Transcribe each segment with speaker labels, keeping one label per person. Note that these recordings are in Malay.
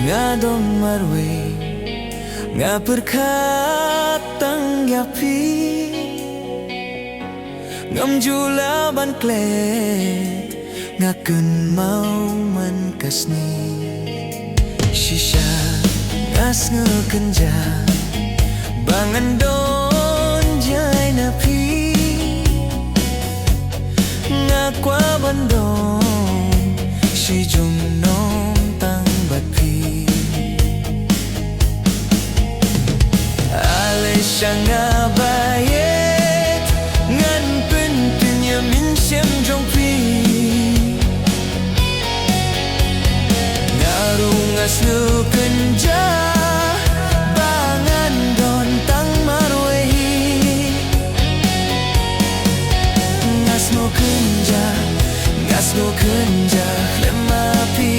Speaker 1: nga dong marwe nga perkatang yapi ngam jula ban klet nga kun mau man kasni shisha ngas ngekenja bangan don jai napi nga kwa bandong si jung nom tang bapi ale shanga bayet ngan pen punya min shem jong pi ngarung asnu kenja bangan don tang marwehi ngasnu kenja lemapi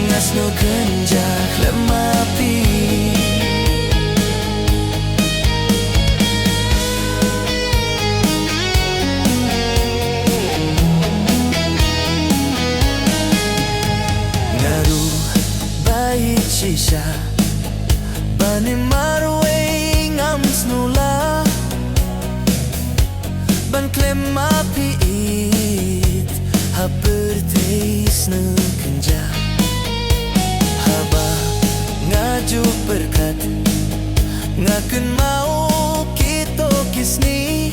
Speaker 1: ngasnu kenja lemapi ngaru bayi shisha bani marwe ngam snula ban klem api it haperteis nu kenja haba ngaju berkat ngaken mau kito kisni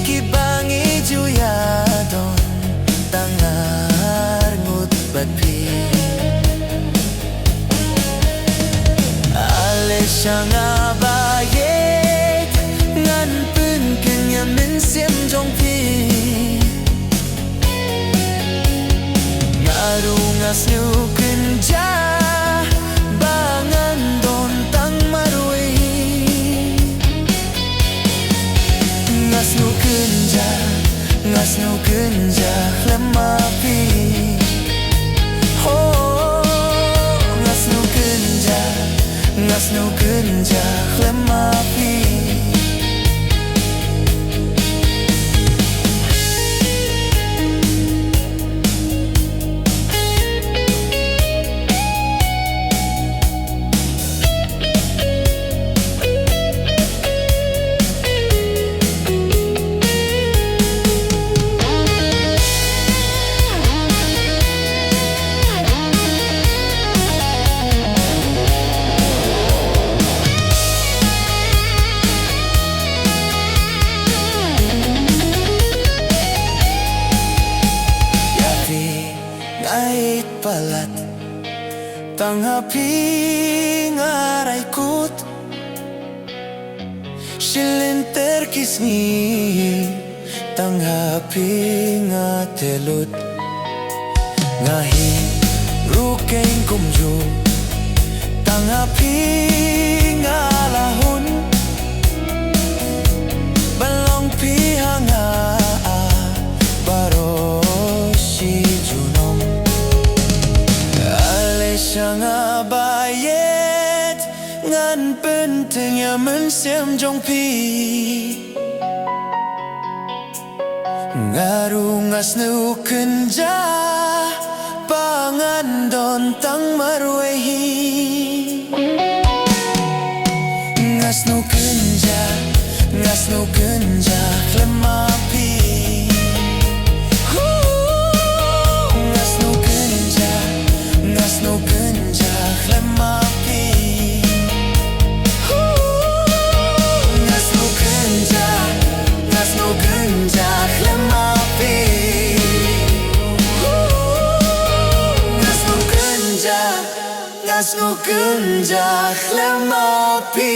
Speaker 1: kibangi juya don tangar ngut batpi ale shanga bayet ngan pun kenya min sim jong pi ngarung asnu kenja bangan don tang marwe ngasnu kenja lemapi ngasnu kenja lemapi ngait palat tang api ngarai kut shilin terkisni tang api ngatelut ngahi rukeng kumju tang api ngalahun balong pihanga baroshi junom shanga bayet ngan pentingnya mensiam jong pi ngarung asnu kenja pangan don tang marwehi ngasnu kenja lemapi ngasnu kenja lemapi ngasnu kenja lemapi ngasnu kenja lemapi